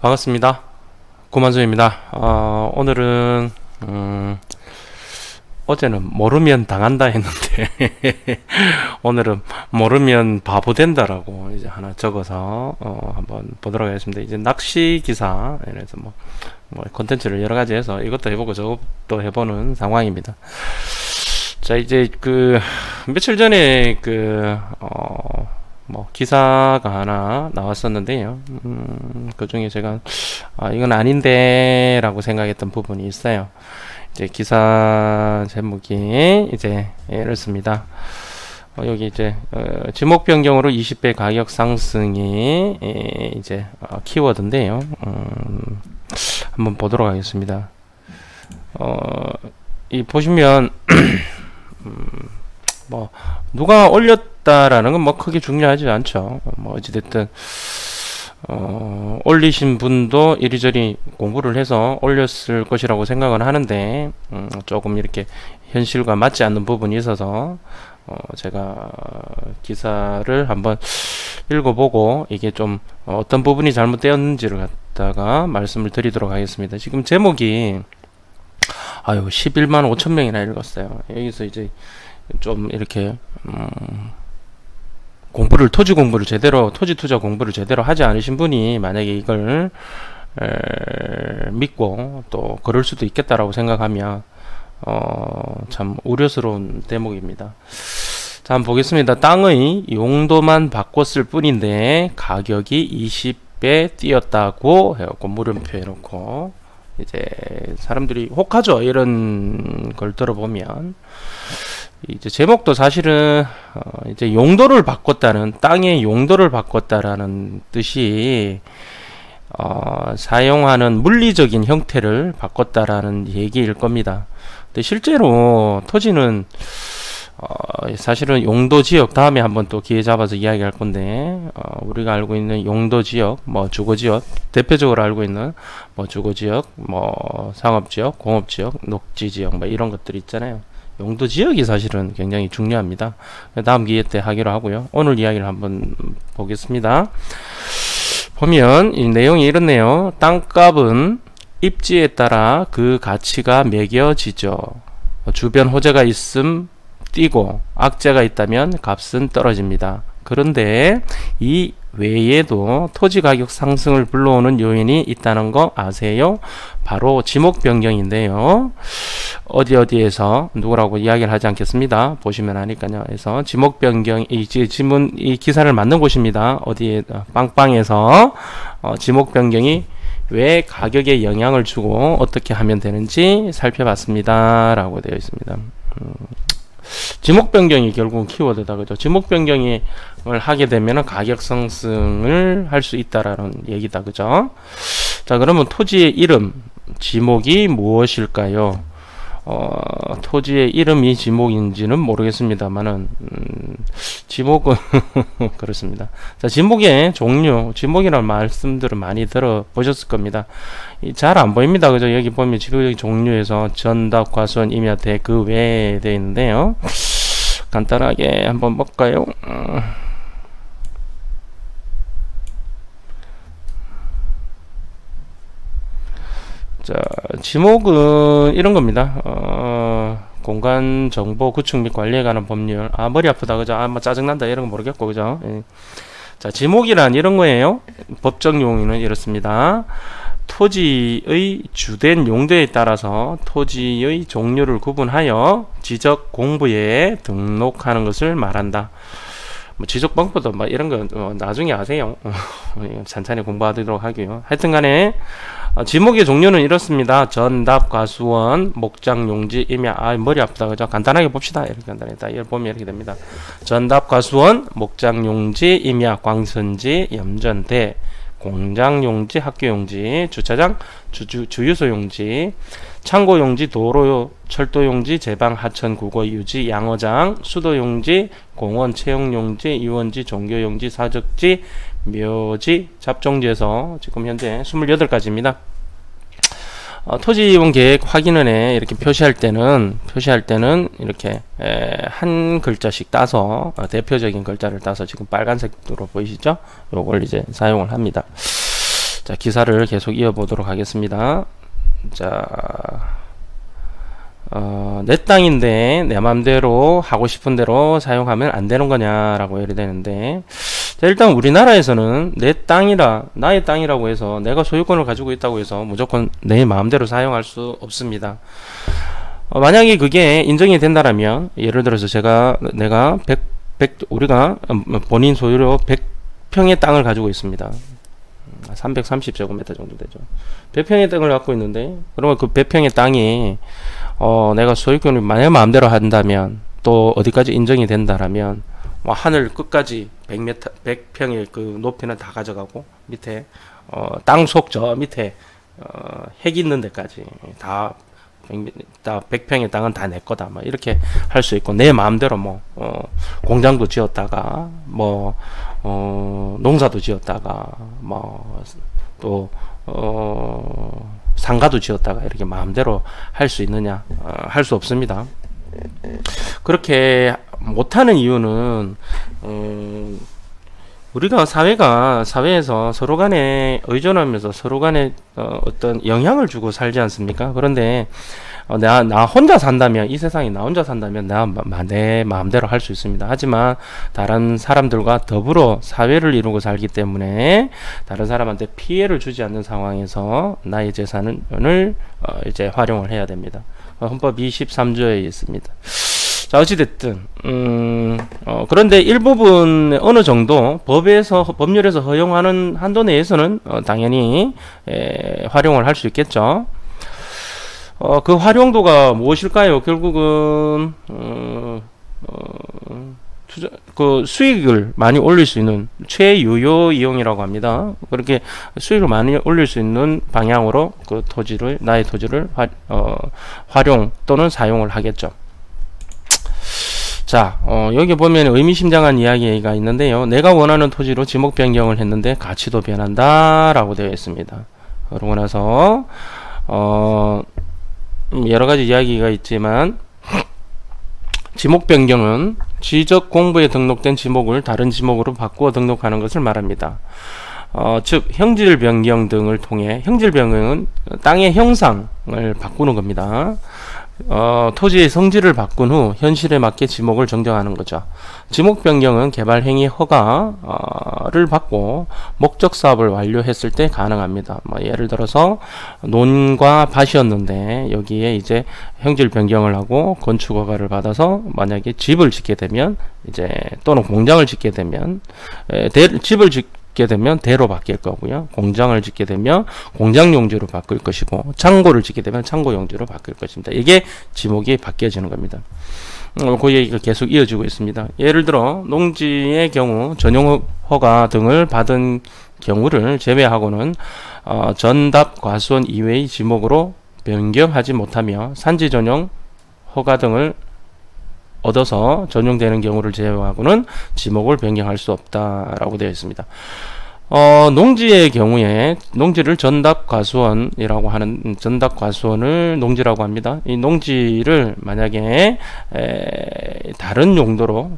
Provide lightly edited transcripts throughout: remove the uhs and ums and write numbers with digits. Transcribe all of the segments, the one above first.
반갑습니다. 고만수입니다. 오늘은 어제는 모르면 당한다 했는데 오늘은 모르면 바보 된다라고 이제 하나 적어서 한번 보도록 하겠습니다. 이제 낚시 기사 이래서 뭐 콘텐츠를 여러 가지 해서 이것도 해보고 저것도 해보는 상황입니다. 자, 이제 며칠 전에 기사가 하나 나왔었는데요. 그 중에 제가 이건 아닌데 라고 생각했던 부분이 있어요. 이제 기사 제목이 이제 이렇습니다. 여기 이제 지목 변경으로 20배 가격 상승이 이제 키워드인데요. 한번 보도록 하겠습니다. 이 보시면 누가 올렸다라는 건 뭐 크게 중요하지 않죠. 어찌됐든 올리신 분도 이리저리 공부를 해서 올렸을 것이라고 생각은 하는데 조금 이렇게 현실과 맞지 않는 부분이 있어서 제가 기사를 한번 읽어보고 이게 좀 어떤 부분이 잘못되었는지를 갖다가 말씀을 드리도록 하겠습니다. 지금 제목이 11만 5천 명이나 읽었어요. 여기서 이제 좀 이렇게 토지 투자 공부를 제대로 하지 않으신 분이 만약에 이걸 믿고 또 그럴 수도 있겠다라고 생각하면 참 우려스러운 대목입니다. 자, 한번 보겠습니다. 땅의 용도만 바꿨을 뿐인데 가격이 20배 뛰었다고 해갖고 물음표 해놓고 이제 사람들이 혹하죠. 이런 걸 들어보면 이제 제목도 사실은 이제 용도를 바꿨다는, 땅의 용도를 바꿨다라는 뜻이 사용하는 물리적인 형태를 바꿨다라는 얘기일 겁니다. 근데 실제로 토지는 사실은 용도지역, 다음에 한번 또 기회 잡아서 이야기할 건데 우리가 알고 있는 용도지역, 주거지역, 대표적으로 알고 있는 주거지역, 상업지역, 공업지역, 녹지지역 이런 것들이 있잖아요. 용도지역이 사실은 굉장히 중요합니다. 다음 기회 때 하기로 하고요. 오늘 이야기를 한번 보겠습니다. 보면 이 내용이 이렇네요. 땅값은 입지에 따라 그 가치가 매겨지죠. 주변 호재가 있음 뛰고 악재가 있다면 값은 떨어집니다. 그런데 이 외에도 토지 가격 상승을 불러오는 요인이 있다는 거 아세요? 바로 지목 변경인데요. 어디에서 누구라고 이야기를 하지 않겠습니다. 보시면 아니까요. 그래서 지목 변경, 이 기사를 만든 곳입니다. 어디에 빵빵에서 지목 변경이 왜 가격에 영향을 주고 어떻게 하면 되는지 살펴봤습니다. 라고 되어 있습니다. 지목 변경이 결국 키워드다, 그죠? 지목 변경을 하게 되면 가격 상승을 할 수 있다라는 얘기다, 그죠? 자, 그러면 토지의 이름, 지목이 무엇일까요? 토지의 이름이 지목인지는 모르겠습니다만은 지목은 그렇습니다. 자, 지목의 종류, 지목이라는 말씀들을 많이 들어보셨을 겁니다. 잘 안 보입니다, 그죠? 여기 보면 지목의 종류에서 전답, 과수원, 임야, 대, 그 외에 되어 있는데요. 간단하게 한번 볼까요? 자, 지목은 이런 겁니다. 공간정보 구축 및 관리에 관한 법률. 머리 아프다, 그죠? 짜증난다, 이런 거 모르겠고, 그죠? 예. 자, 지목이란 이런 거예요. 법적 용어는 이렇습니다. 토지의 주된 용도에 따라서 토지의 종류를 구분하여 지적 공부에 등록하는 것을 말한다. 지적 방법도 이런 거 나중에 아세요. 찬찬히 공부하도록 하고요. 하여튼 간에 지목의 종류는 이렇습니다. 전답, 과수원, 목장, 용지, 임야. 머리 아프다, 그죠? 간단하게 봅시다. 이렇게 간단하게 이걸 보면 이렇게 됩니다. 전답, 과수원, 목장, 용지, 임야, 광선지, 염전, 대, 공장 용지, 학교 용지, 주차장, 주유소 용지, 창고 용지, 도로, 철도 용지, 제방, 하천, 국어, 유지, 양어장, 수도 용지, 공원, 체육 용지, 유원지, 종교 용지, 사적지, 묘지, 잡종지에서 지금 현재 28가지입니다. 토지이용 계획 확인원에 이렇게 표시할 때는 이렇게 한 글자씩 따서 대표적인 글자를 따서 지금 빨간색으로 보이시죠? 요걸 이제 사용을 합니다. 자, 기사를 계속 이어보도록 하겠습니다. 자, 내 땅인데 내 맘대로 하고 싶은 대로 사용하면 안 되는 거냐라고 해야 되는데, 자, 일단 우리나라에서는 내 땅이라, 나의 땅이라고 해서 내가 소유권을 가지고 있다고 해서 무조건 내 마음대로 사용할 수 없습니다. 만약에 그게 인정이 된다라면, 예를 들어서 내가 우리가 본인 소유로 100평의 땅을 가지고 있습니다. 330제곱미터 정도 되죠. 100평의 땅을 갖고 있는데, 그러면 그 100평의 땅이 내가 소유권을 만약 마음대로 한다면, 또 어디까지 인정이 된다라면, 뭐 하늘 끝까지 100평의 그 높이는 다 가져가고, 밑에 땅속 저 밑에 핵 있는 데까지 다 100평의 땅은 다 내 거다, 뭐 이렇게 할 수 있고, 내 마음대로 뭐 공장도 지었다가 뭐 농사도 지었다가 뭐 또 상가도 지었다가 이렇게 마음대로 할 수 있느냐? 할 수 없습니다. 그렇게 못하는 이유는 우리가 사회에서 서로 간에 의존하면서 서로 간에 어떤 영향을 주고 살지 않습니까? 그런데 나 혼자 산다면, 이 세상에 나 혼자 산다면 내 마음대로 할 수 있습니다. 하지만 다른 사람들과 더불어 사회를 이루고 살기 때문에 다른 사람한테 피해를 주지 않는 상황에서 나의 재산을 이제 활용을 해야 됩니다. 헌법 23조에 있습니다. 자, 어찌됐든 그런데 일부분 어느 정도 법률에서 허용하는 한도 내에서는 당연히 활용을 할 수 있겠죠. 그 활용도가 무엇일까요? 결국은 그 수익을 많이 올릴 수 있는 최유효 이용이라고 합니다. 그렇게 수익을 많이 올릴 수 있는 방향으로 그 나의 토지를 활용 또는 사용을 하겠죠. 자, 여기 보면 의미심장한 이야기가 있는데요. 내가 원하는 토지로 지목 변경을 했는데 가치도 변한다 라고 되어 있습니다. 그러고 나서 여러가지 이야기가 있지만, 지목 변경은 지적 공부에 등록된 지목을 다른 지목으로 바꾸어 등록하는 것을 말합니다. 즉 형질 변경 등을 통해, 형질 변경은 땅의 형상을 바꾸는 겁니다. 토지의 성질을 바꾼 후 현실에 맞게 지목을 정정하는 거죠. 지목 변경은 개발 행위 허가를 받고 목적 사업을 완료했을 때 가능합니다. 뭐 예를 들어서 논과 밭이었는데 여기에 이제 형질 변경을 하고 건축 허가를 받아서 만약에 집을 짓게 되면, 이제 또는 공장을 짓게 되면 집을 짓게 되면 대로 바뀔 거고요. 공장을 짓게 되면 공장 용지로 바뀔 것이고, 창고를 짓게 되면 창고 용지로 바뀔 것입니다. 이게 지목이 바뀌어지는 겁니다. 그 얘기가 계속 이어지고 있습니다. 예를 들어 농지의 경우 전용 허가 등을 받은 경우를 제외하고는 전답 과수원 이외의 지목으로 변경하지 못하며, 산지 전용 허가 등을 얻어서 전용되는 경우를 제외하고는 지목을 변경할 수 없다라고 되어 있습니다. 농지의 경우에 농지를 전답과수원이라고 하는, 전답과수원을 농지라고 합니다. 이 농지를 만약에 다른 용도로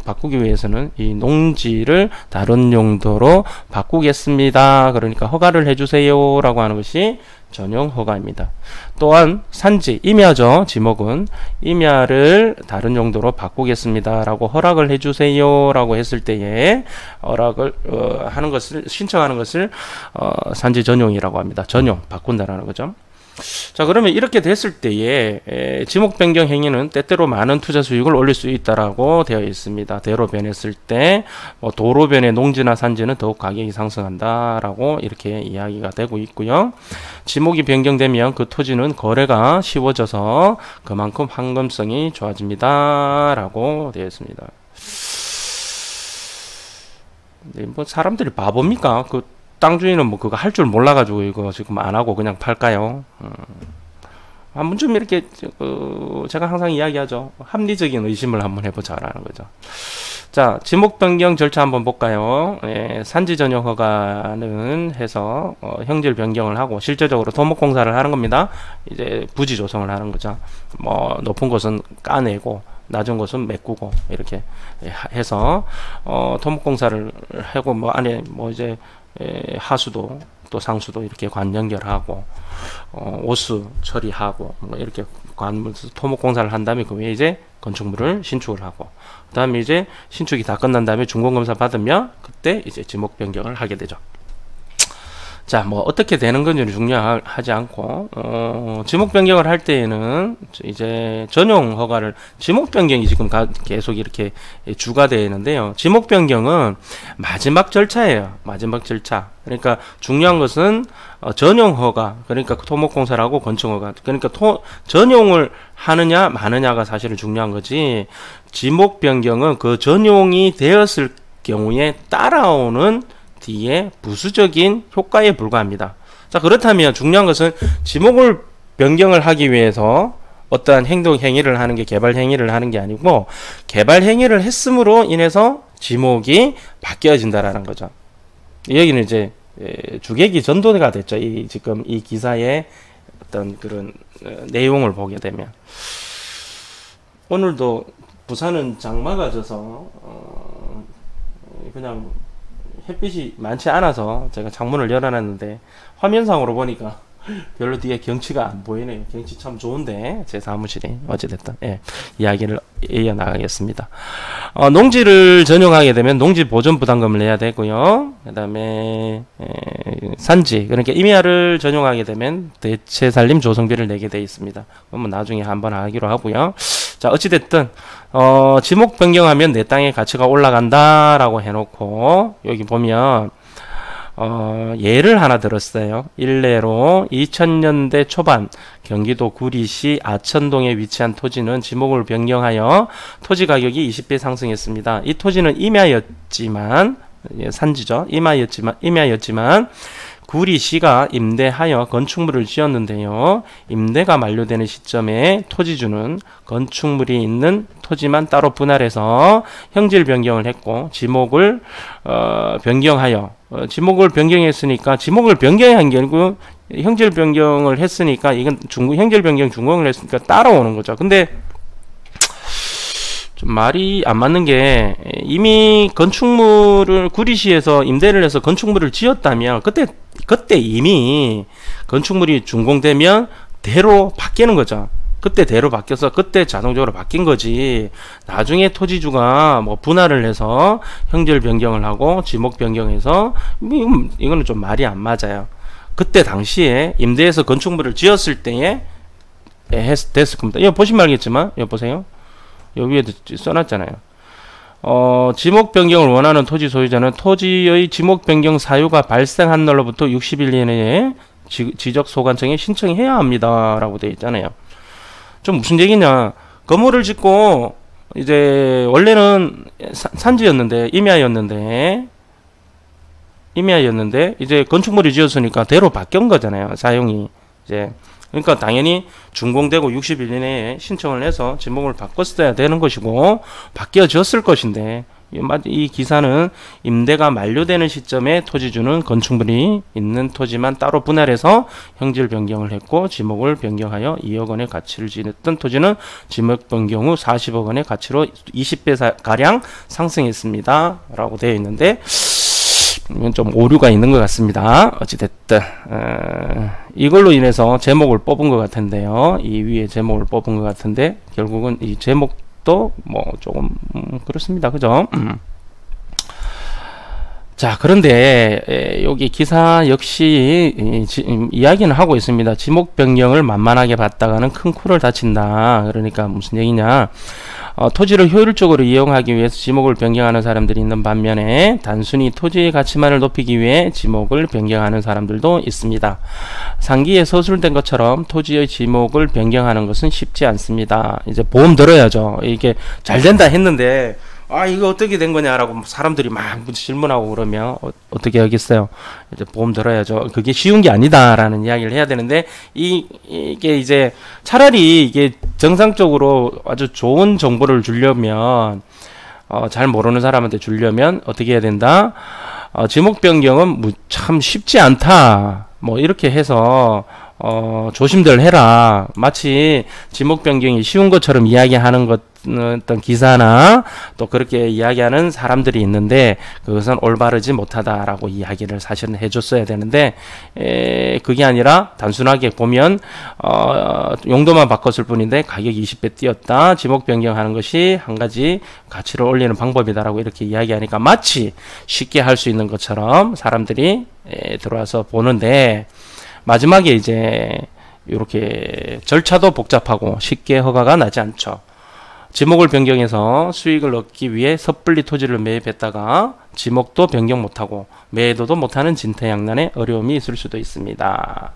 바꾸기 위해서는 이 농지를 다른 용도로 바꾸겠습니다. 그러니까 허가를 해주세요 라고 하는 것이 전용 허가입니다. 또한 산지, 임야죠. 지목은 임야를 다른 용도로 바꾸겠습니다 라고 허락을 해주세요 라고 했을 때에 허락을 하는 것을, 신청하는 것을 산지 전용이라고 합니다. 전용, 바꾼다라는 거죠. 자, 그러면 이렇게 됐을 때에 지목 변경 행위는 때때로 많은 투자 수익을 올릴 수 있다라고 되어 있습니다. 대로 변했을 때 도로 변의 농지나 산지는 더욱 가격이 상승한다라고 이렇게 이야기가 되고 있고요. 지목이 변경되면 그 토지는 거래가 쉬워져서 그만큼 황금성이 좋아집니다라고 되어 있습니다. 뭐 사람들이 바보입니까? 그 땅 주인은 뭐 그거 할 줄 몰라가지고 이거 지금 안 하고 그냥 팔까요? 한 번쯤 이렇게 제가 항상 이야기하죠. 합리적인 의심을 한번 해보자라는 거죠. 자, 지목 변경 절차 한번 볼까요? 산지 전용 허가는 해서 형질 변경을 하고 실제적으로 토목공사를 하는 겁니다. 이제 부지 조성을 하는 거죠. 뭐 높은 곳은 까내고 낮은 곳은 메꾸고 이렇게 해서 토목공사를 하고 뭐 안에 뭐 이제 하수도 또 상수도 이렇게 관 연결하고 오수 처리하고 뭐 이렇게 관물 토목 공사를 한 다음에 그 외에 이제 건축물을 신축을 하고 그 다음에 이제 신축이 다 끝난 다음에 준공검사 받으면 그때 이제 지목 변경을 하게 되죠. 자, 뭐 어떻게 되는 건지는 중요하지 않고 지목 변경을 할 때에는 이제 전용 허가를 지목 변경이 지금 계속 이렇게 주가 되어 있는데요. 지목 변경은 마지막 절차예요. 마지막 절차. 그러니까 중요한 것은 전용 허가, 그러니까 토목공사라고 건축허가, 그러니까 전용을 하느냐 마느냐가 사실은 중요한 거지. 지목 변경은 그 전용이 되었을 경우에 따라오는 뒤에 부수적인 효과에 불과합니다. 자, 그렇다면 중요한 것은 지목을 변경을 하기 위해서 어떠한 행위를 하는 게 개발 행위를 하는 게 아니고 개발 행위를 했음으로 인해서 지목이 바뀌어진다라는 거죠. 여기는 이제 주객이 전도가 됐죠. 지금 이 기사의 어떤 그런 내용을 보게 되면 오늘도 부산은 장마가 져서 그냥 햇빛이 많지 않아서 제가 창문을 열어놨는데 화면상으로 보니까 별로 뒤에 경치가 안 보이네요. 경치 참 좋은데 제 사무실이 어찌됐든 이야기를 이어나가겠습니다. 농지를 전용하게 되면 농지 보존 부담금을 내야 되고요. 그 다음에 산지, 그러니까 임야를 전용하게 되면 대체살림 조성비를 내게 되어 있습니다. 그러면 나중에 한번 하기로 하고요. 자, 어찌됐든 지목 변경하면 내 땅의 가치가 올라간다 라고 해놓고 여기 보면 예를 하나 들었어요. 일례로 2000년대 초반 경기도 구리시 아천동에 위치한 토지는 지목을 변경하여 토지 가격이 20배 상승했습니다. 이 토지는 임야였지만 산지죠. 임야였지만 구리시가 임대하여 건축물을 지었는데요. 임대가 만료되는 시점에 토지주는 건축물이 있는 토지만 따로 분할해서 형질 변경을 했고 지목을 변경하여 지목을 변경했으니까 지목을 변경한 게 아니고 형질 변경을 했으니까 이건 형질 변경 준공을 했으니까 따라오는 거죠. 근데 좀 말이 안 맞는 게 이미 건축물을 구리시에서 임대를 해서 건축물을 지었다면 그때 이미 건축물이 준공되면 대로 바뀌는 거죠. 그때 대로 바뀌어서 그때 자동적으로 바뀐 거지. 나중에 토지주가 뭐 분할을 해서 형질 변경을 하고 지목 변경해서 이거는 좀 말이 안 맞아요. 그때 당시에 임대해서 건축물을 지었을 때에 됐을 겁니다. 이거 보시면 알겠지만 이거 보세요. 여기 위에 써놨잖아요. 지목 변경을 원하는 토지 소유자는 토지의 지목 변경 사유가 발생한 날로부터 60일 이내에 지적소관청에 신청해야 합니다 라고 되어 있잖아요. 좀 무슨 얘기냐, 건물을 짓고 이제 원래는 산지였는데 임야였는데 이제 건축물이 지었으니까 대로 바뀐 거잖아요. 사용이 이제. 그러니까 당연히 준공되고 60일 이내에 신청을 해서 지목을 바꿨어야 되는 것이고 바뀌어졌을 것인데 이 기사는 임대가 만료되는 시점에 토지주는 건축물이 있는 토지만 따로 분할해서 형질 변경을 했고 지목을 변경하여 2억 원의 가치를 지녔던 토지는 지목 변경 후 40억 원의 가치로 20배 가량 상승했습니다 라고 되어 있는데 좀 오류가 있는 것 같습니다. 어찌됐든 이걸로 인해서 제목을 뽑은 것 같은데요. 이 위에 제목을 뽑은 것 같은데 결국은 이 제목도 뭐 조금 그렇습니다. 그죠? 자, 그런데 여기 기사 역시 이야기는 하고 있습니다. 지목 변경을 만만하게 봤다가는 큰 코를 다친다. 그러니까 무슨 얘기냐, 토지를 효율적으로 이용하기 위해서 지목을 변경하는 사람들이 있는 반면에 단순히 토지의 가치만을 높이기 위해 지목을 변경하는 사람들도 있습니다. 상기에 서술된 것처럼 토지의 지목을 변경하는 것은 쉽지 않습니다. 이제 보험 들어야죠. 이게 잘 된다 했는데 이거 어떻게 된 거냐라고 사람들이 막 질문하고 그러면 어떻게 하겠어요? 이제 보험 들어야죠. 그게 쉬운 게 아니다라는 이야기를 해야 되는데 이게 이제 차라리 이게 정상적으로 아주 좋은 정보를 주려면 잘 모르는 사람한테 주려면 어떻게 해야 된다? 지목 변경은 참 쉽지 않다. 뭐 이렇게 해서 조심들 해라. 마치 지목 변경이 쉬운 것처럼 이야기하는 것 어떤 기사나 또 그렇게 이야기하는 사람들이 있는데 그것은 올바르지 못하다라고 이야기를 사실은 해줬어야 되는데 그게 아니라 단순하게 보면 용도만 바꿨을 뿐인데 가격이 20배 뛰었다. 지목 변경하는 것이 한 가지 가치를 올리는 방법이다라고 이렇게 이야기하니까 마치 쉽게 할 수 있는 것처럼 사람들이 들어와서 보는데 마지막에 이제 이렇게 절차도 복잡하고 쉽게 허가가 나지 않죠. 지목을 변경해서 수익을 얻기 위해 섣불리 토지를 매입했다가 지목도 변경 못하고 매도도 못하는 진퇴양난의 어려움이 있을 수도 있습니다.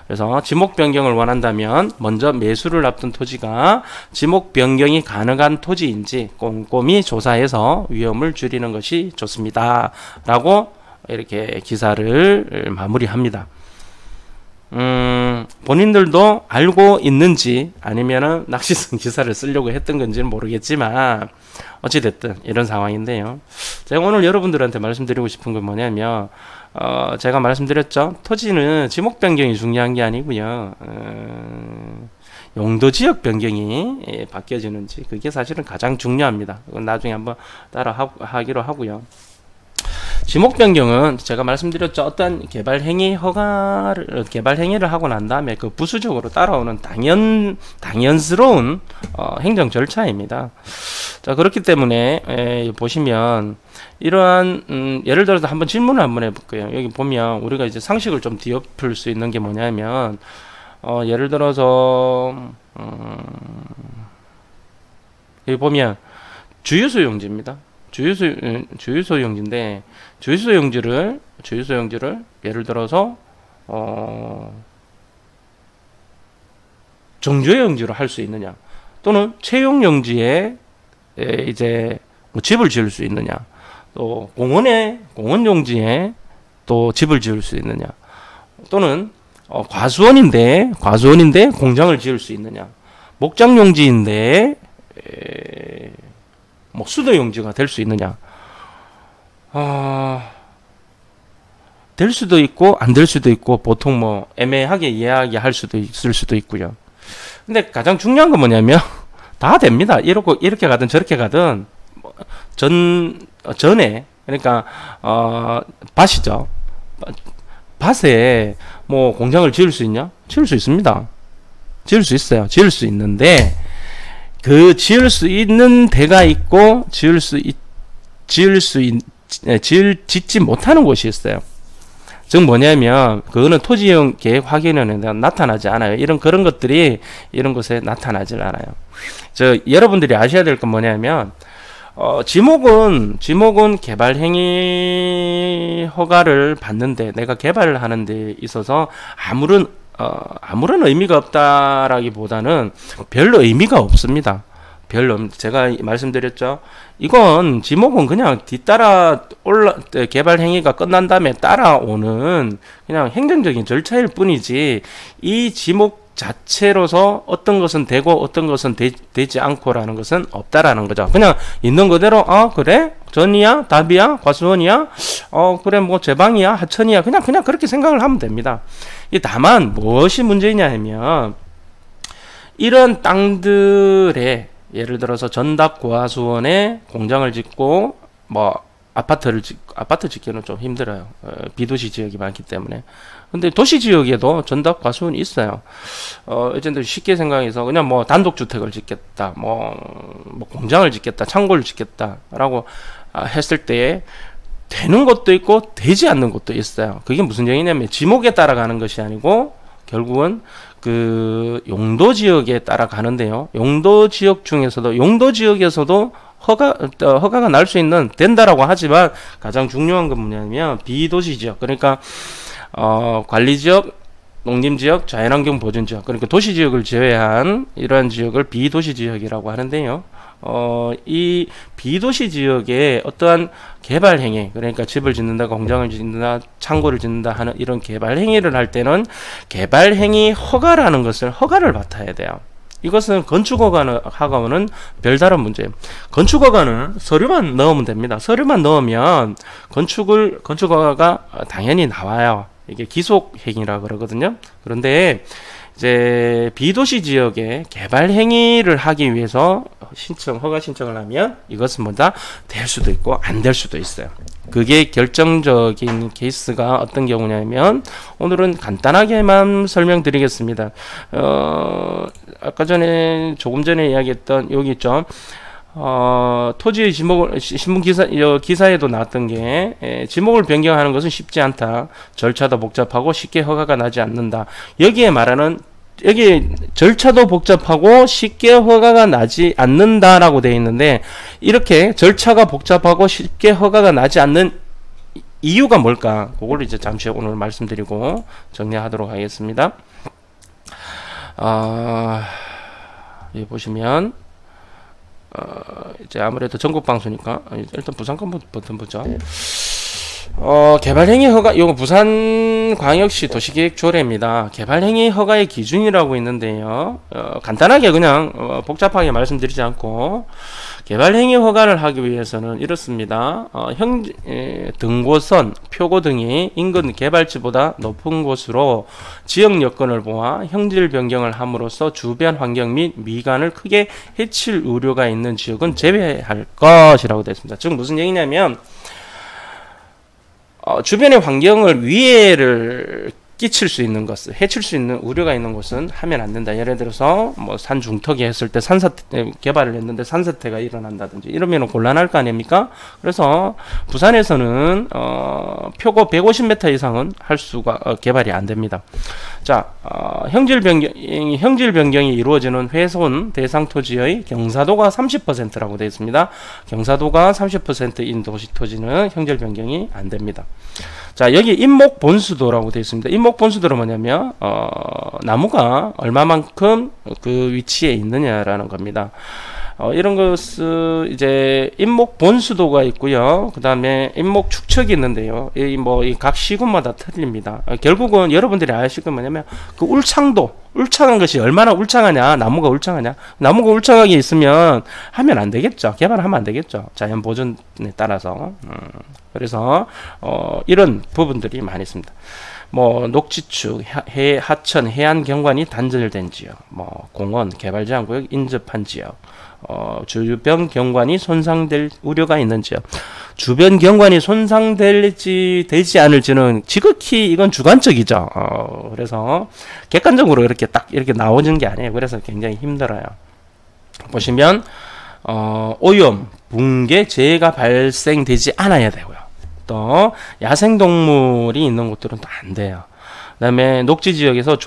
그래서 지목 변경을 원한다면 먼저 매수를 앞둔 토지가 지목 변경이 가능한 토지인지 꼼꼼히 조사해서 위험을 줄이는 것이 좋습니다. 라고 이렇게 기사를 마무리합니다. 본인들도 알고 있는지 아니면은 낚시성 기사를 쓰려고 했던 건지는 모르겠지만 어찌됐든 이런 상황인데요. 제가 오늘 여러분들한테 말씀드리고 싶은 건 뭐냐면 제가 말씀드렸죠. 토지는 지목 변경이 중요한 게 아니고요. 용도 지역 변경이 바뀌어지는지 그게 사실은 가장 중요합니다. 그건 나중에 한번 따라 하기로 하고요. 지목 변경은 제가 말씀드렸죠. 어떤 개발 행위를 하고 난 다음에 그 부수적으로 따라오는 당연스러운 행정 절차입니다. 자, 그렇기 때문에 보시면 이러한 예를 들어서 한번 질문을 한번 해볼게요. 여기 보면 우리가 이제 상식을 좀 뒤엎을 수 있는 게 뭐냐면 예를 들어서 여기 보면 주유소용지입니다. 주유소용지인데 주유소용지를 예를 들어서 정주행용지로 할 수 있느냐, 또는 채용용지에 이제 뭐 집을 지을 수 있느냐, 또 공원용지에 또 집을 지을 수 있느냐, 또는 과수원인데 공장을 지을 수 있느냐, 목장용지인데 뭐 수도용지가 될 수 있느냐. 될 수도 있고 안 될 수도 있고 보통 뭐 애매하게 이야기할 수도 있을 수도 있고요. 근데 가장 중요한 건 뭐냐면 다 됩니다. 이렇게 가든 저렇게 가든 전에 그러니까 밭이죠. 밭에 뭐 공장을 지을 수 있냐? 지을 수 있습니다. 지을 수 있어요. 지을 수 있는데 그 지을 수 있는 데가 있고 짓지 못하는 곳이 있어요. 즉 뭐냐면 그거는 토지용 계획 확인원에 나타나지 않아요. 그런 것들이 이런 곳에 나타나질 않아요. 여러분들이 아셔야 될 건 뭐냐면 지목은 개발 행위 허가를 받는데 내가 개발을 하는 데 있어서 아무런 의미가 없다라기보다는 별로 의미가 없습니다. 제가 말씀드렸죠. 이건 지목은 그냥 뒤따라 개발 행위가 끝난 다음에 따라오는 그냥 행정적인 절차일 뿐이지 이 지목 자체로서 어떤 것은 되고 어떤 것은 되지 않고라는 것은 없다라는 거죠. 그냥 있는 그대로 그래? 전이야? 답이야? 과수원이야? 그래 뭐 제방이야? 하천이야? 그냥 그렇게 생각을 하면 됩니다. 다만 무엇이 문제냐 하면 이런 땅들에 예를 들어서 전답 과수원에 공장을 짓고 뭐 아파트 짓기는 좀 힘들어요. 비도시 지역이 많기 때문에. 근데 도시 지역에도 전답 과수원이 있어요. 어쨌든 쉽게 생각해서 그냥 뭐 단독주택을 짓겠다, 뭐 공장을 짓겠다, 창고를 짓겠다라고 했을 때에 되는 것도 있고 되지 않는 것도 있어요. 그게 무슨 얘기냐면 지목에 따라가는 것이 아니고 결국은 그 용도 지역에 따라가는데요. 용도 지역에서도 허가가 날 수 있는 된다라고 하지만 가장 중요한 건 뭐냐면 비도시 지역, 그러니까 관리지역, 농림지역, 자연환경 보존지역, 그러니까 도시지역을 제외한 이러한 지역을 비도시 지역이라고 하는데요. 이 비도시 지역에 어떠한 개발 행위, 그러니까 집을 짓는다, 공장을 짓는다, 창고를 짓는다 하는 이런 개발 행위를 할 때는 개발 행위 허가라는 것을 허가를 받아야 돼요. 이것은 건축허가는 별다른 문제예요. 건축허가는 서류만 넣으면 됩니다. 서류만 넣으면 건축허가가 당연히 나와요. 이게 기속행위라 그러거든요. 그런데 이제 비도시 지역에 개발 행위를 하기 위해서 허가 신청을 하면 이것은 뭐다 될 수도 있고 안 될 수도 있어요. 그게 결정적인 케이스가 어떤 경우냐면 오늘은 간단하게만 설명드리겠습니다. 아까 전에 조금 전에 이야기했던 여기 있죠. 토지의 지목을 신문 기사에도 나왔던 게 지목을 변경하는 것은 쉽지 않다. 절차도 복잡하고 쉽게 허가가 나지 않는다. 여기에 말하는 여기 절차도 복잡하고 쉽게 허가가 나지 않는다라고 되어 있는데 이렇게 절차가 복잡하고 쉽게 허가가 나지 않는 이유가 뭘까? 그걸 이제 잠시 오늘 말씀드리고 정리하도록 하겠습니다. 여기 보시면 이제 아무래도 전국 방송이니까 일단 부산 것부터 보죠. 개발행위 허가, 이거 부산광역시 도시계획조례입니다. 개발행위 허가의 기준이라고 있는데요. 간단하게 그냥 복잡하게 말씀드리지 않고 개발행위 허가를 하기 위해서는 이렇습니다. 등고선, 표고 등이 인근 개발지보다 높은 곳으로 지역 여건을 보아 형질 변경을 함으로써 주변 환경 및 미관을 크게 해칠 우려가 있는 지역은 제외할 것이라고 되어 있습니다. 즉 무슨 얘기냐면 주변의 환경을 위해를 끼칠 수 있는 것을 해칠 수 있는 우려가 있는 곳은 하면 안 된다. 예를 들어서 뭐 산 중턱에 했을 때 산사태 개발을 했는데 산사태가 일어난다든지 이러면 곤란할 거 아닙니까? 그래서 부산에서는 표고 150m 이상은 할 수가 개발이 안 됩니다. 자, 형질 변경이 이루어지는 훼손 대상 토지의 경사도가 30%라고 되어 있습니다. 경사도가 30%인 도시 토지는 형질 변경이 안 됩니다. 자, 여기 임목 본수도라고 되어 있습니다. 임목 본수도는 뭐냐면 나무가 얼마만큼 그 위치에 있느냐라는 겁니다. 이런 것은 이제 임목 본수도가 있고요. 그 다음에 임목 축척이 있는데요. 이 각 시군마다 틀립니다. 결국은 여러분들이 아실 건 뭐냐면 그 울창한 것이 얼마나 울창하냐, 나무가 울창하냐. 나무가 울창하게 있으면 하면 안 되겠죠. 개발하면 안 되겠죠. 자연 보존에 따라서. 그래서 이런 부분들이 많이 있습니다. 뭐 녹지축, 하천, 해안 경관이 단절된 지역, 뭐 공원, 개발 제한 구역 인접한 지역, 주변 경관이 손상될 우려가 있는 지역. 주변 경관이 손상되지 않을지는 지극히 이건 주관적이죠. 그래서 객관적으로 이렇게 딱 이렇게 나오는 게 아니에요. 그래서 굉장히 힘들어요. 보시면 오염, 붕괴, 재해가 발생되지 않아야 되고요. 또 야생동물이 있는 곳들은 또 안 돼요. 그 다음에 녹지지역에서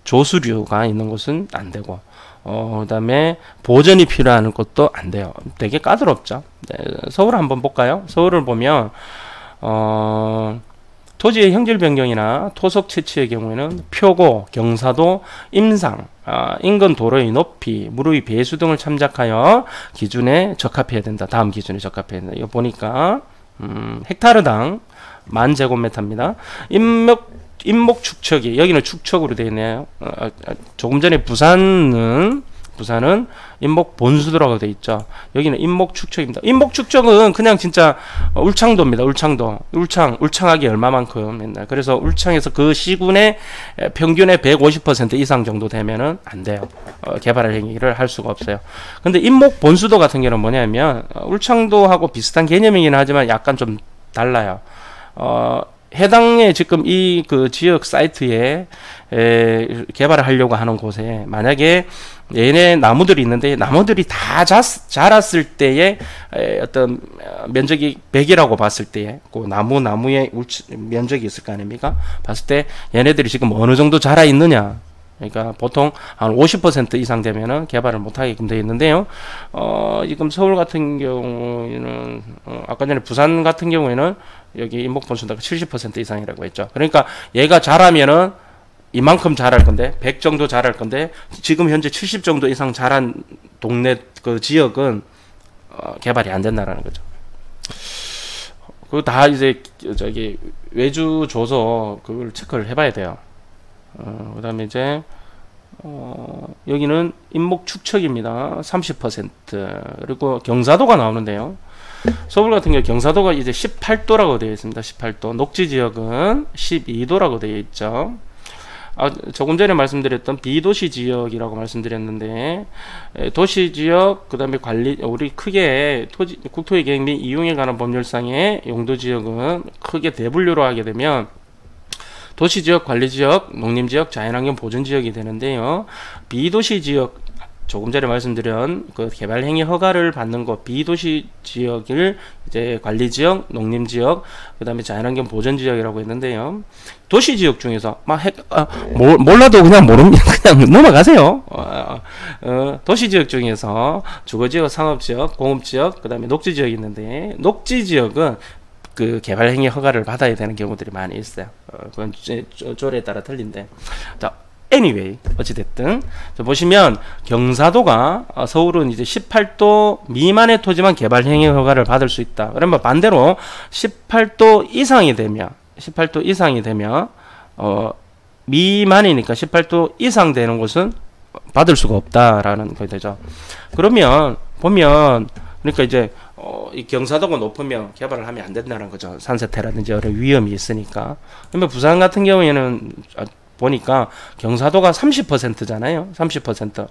조수류가 있는 곳은 안 되고 그 다음에 보전이 필요한 것도 안 돼요. 되게 까다롭죠. 네, 서울 한번 볼까요? 서울을 보면 토지의 형질 변경이나 토속 채취의 경우에는 표고, 경사도, 임상, 인근 도로의 높이, 무르의 배수 등을 참작하여 기준에 적합해야 된다. 다음 기준에 적합해야 된다. 이거 보니까 헥타르당 10,000제곱미터입니다. 임목 축척이 여기는 축척으로 되어 있네요. 조금 전에 부산은 임목 본수도라고 되어 있죠. 여기는 임목 축척입니다. 임목 축척은 그냥 진짜 울창도입니다. 울창하기 얼마만큼 맨날. 그래서 울창에서 그 시군의 평균의 150% 이상 정도 되면은 안 돼요. 개발 행위를 할 수가 없어요. 근데 임목 본수도 같은 경우는 뭐냐면 울창도하고 비슷한 개념이긴 하지만 약간 좀 달라요. 해당의 지금 이 그 지역 사이트에 개발을 하려고 하는 곳에 만약에 얘네 나무들이 있는데 나무들이 다 자랐을 때의 어떤 면적이 100이라고 봤을 때에 그 나무의 면적이 있을 거 아닙니까? 봤을 때 얘네들이 지금 어느 정도 자라 있느냐. 그러니까 보통 한 50% 이상 되면은 개발을 못하게끔 되어 있는데요. 지금 서울 같은 경우에는 아까 전에 부산 같은 경우에는 여기 임목본수도가 70% 이상이라고 했죠. 그러니까 얘가 자라면은 이만큼 자랄 건데 100 정도 자랄 건데 지금 현재 70 정도 이상 자란 동네 그 지역은 개발이 안 된다라는 거죠. 그거 다 이제 저기 외주 줘서 그걸 체크를 해봐야 돼요. 그 다음에 이제 여기는 임목 축척입니다. 30% 그리고 경사도가 나오는데요. 서울 같은 경우 경사도가 이제 18도라고 되어 있습니다. 18도. 녹지 지역은 12도라고 되어 있죠. 조금 전에 말씀드렸던 비도시 지역이라고 말씀드렸는데, 도시 지역, 그 다음에 관리, 우리 크게 국토의 계획 및 이용에 관한 법률상의 용도 지역은 크게 대분류로 하게 되면 도시지역, 관리지역, 농림지역, 자연환경 보존지역이 되는데요. 비도시 지역, 조금 전에 말씀드린 그 개발행위 허가를 받는 것, 비도시 지역을 이제 관리지역, 농림지역, 그 다음에 자연환경 보존지역이라고 했는데요. 도시지역 중에서 몰라도 그냥 그냥 넘어가세요. 도시지역 중에서 주거지역, 상업지역, 공업지역, 그 다음에 녹지지역이 있는데, 녹지지역은 그 개발행위 허가를 받아야 되는 경우들이 많이 있어요. 그건 조례에 따라 틀린데. 자, anyway, 어찌됐든. 보시면, 경사도가, 서울은 이제 18도 미만의 토지만 개발행위 허가를 받을 수 있다. 그러면 반대로 18도 이상이 되면, 미만이니까 18도 이상 되는 곳은 받을 수가 없다라는 거 되죠. 그러면, 보면, 그러니까 이제, 이 경사도가 높으면 개발을 하면 안 된다는 거죠. 산사태라든지 여러 위험이 있으니까. 그러면 부산 같은 경우에는 보니까 경사도가 30%잖아요. 30%.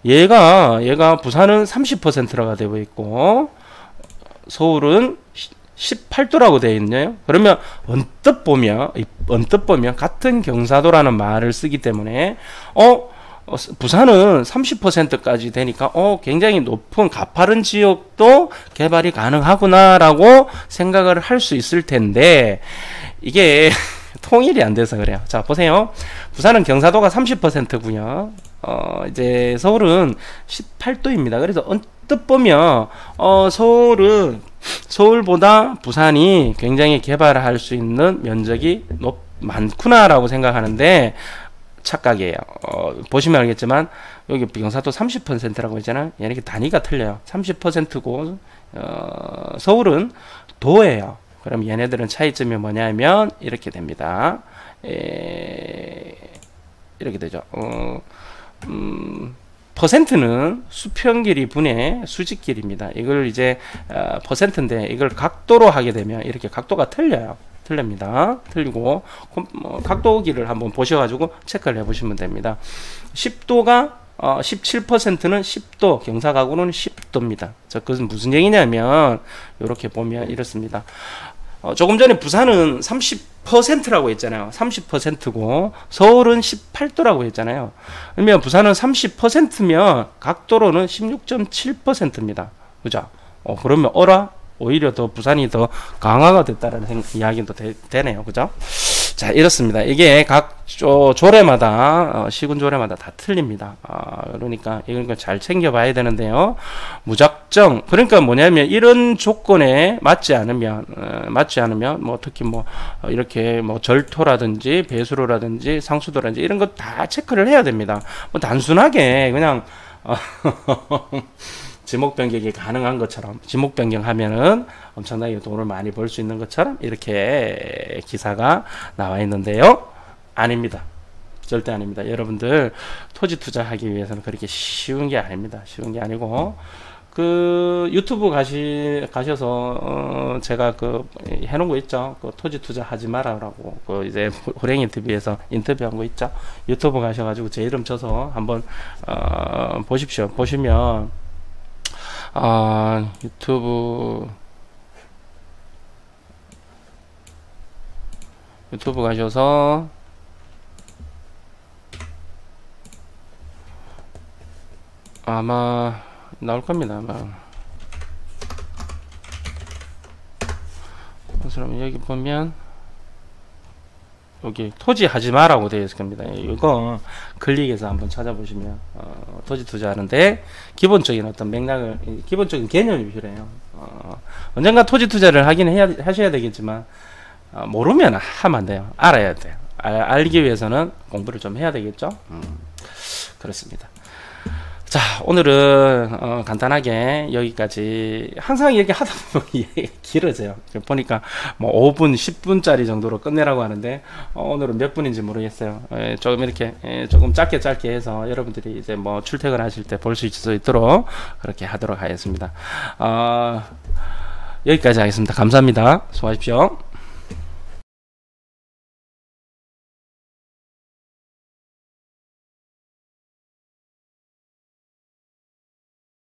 얘가 부산은 30%라고 되어 있고, 서울은 18도라고 되어 있네요. 그러면 언뜻 보면 같은 경사도라는 말을 쓰기 때문에, 부산은 30%까지 되니까 굉장히 높은 가파른 지역도 개발이 가능하구나라고 생각을 할 수 있을 텐데, 이게 통일이 안 돼서 그래요. 자, 보세요. 부산은 경사도가 30%고요. 이제 서울은 18도입니다. 그래서 언뜻 보면 서울보다 부산이 굉장히 개발할 수 있는 면적이 많구나라고 생각하는데 착각이에요. 보시면 알겠지만 여기 경사도 30%라고 했잖아요. 얘네가 단위가 틀려요. 30%고 서울은 도예요. 그럼 얘네들은 차이점이 뭐냐면 이렇게 됩니다. 이렇게 되죠. 퍼센트는 수평길이 분의 수직길입니다. 이걸 이제 퍼센트인데 이걸 각도로 하게 되면 이렇게 각도가 틀려요. 틀립니다. 틀리고 각도기를 한번 보셔가지고 체크를 해보시면 됩니다. 10도가 17%는 10도, 경사각으로는 10도입니다. 자, 그것은 무슨 얘기냐면 이렇게 보면 이렇습니다. 조금 전에 부산은 30%라고 했잖아요. 30%고 서울은 18도라고 했잖아요. 그러면 부산은 30%면 각도로는 16.7%입니다. 그죠? 그러면 오히려 더 부산이 더 강화가 됐다는 이야기도 되네요. 그죠? 자, 이렇습니다. 이게 각 조례마다, 시군 조례마다 다 틀립니다. 그러니까 이걸 잘 챙겨봐야 되는데요. 무작정, 그러니까 뭐냐면 이런 조건에 맞지 않으면, 뭐 특히 뭐, 이렇게 뭐 절토라든지 배수로라든지 상수도라든지 이런 거 다 체크를 해야 됩니다. 뭐 단순하게 그냥, 지목 변경이 가능한 것처럼, 지목 변경하면은 엄청나게 돈을 많이 벌 수 있는 것처럼 이렇게 기사가 나와 있는데요. 아닙니다. 절대 아닙니다. 여러분들 토지 투자하기 위해서는 그렇게 쉬운 게 아닙니다. 쉬운 게 아니고 그 유튜브 가셔서 제가 그 해놓은 거 있죠. 그 토지 투자 하지 마라라고 그 이제 호랭이 TV에서 인터뷰한 거 있죠. 유튜브 가셔가지고 제 이름 쳐서 한번 보십시오. 보시면 유튜브 가셔서 아마 나올 겁니다. 아마 그럼 여기 보면 여기 토지 하지 마라고 되어 있을 겁니다. 이거 클릭해서 한번 찾아보시면 토지 투자하는데 기본적인 어떤 맥락을, 기본적인 개념이 필요해요. 언젠가 토지 투자를 하셔야 되겠지만 모르면 하면 안 돼요. 알아야 돼요. 알기 위해서는 공부를 좀 해야 되겠죠. 그렇습니다. 자, 오늘은 간단하게 여기까지. 항상 이렇게 하다 보면 길어져요. 보니까 뭐 5분, 10분짜리 정도로 끝내라고 하는데 오늘은 몇 분인지 모르겠어요. 조금 이렇게 조금 짧게 해서 여러분들이 이제 뭐 출퇴근하실 때 볼 수 있도록 그렇게 하도록 하겠습니다. 여기까지 하겠습니다. 감사합니다. 수고하십시오.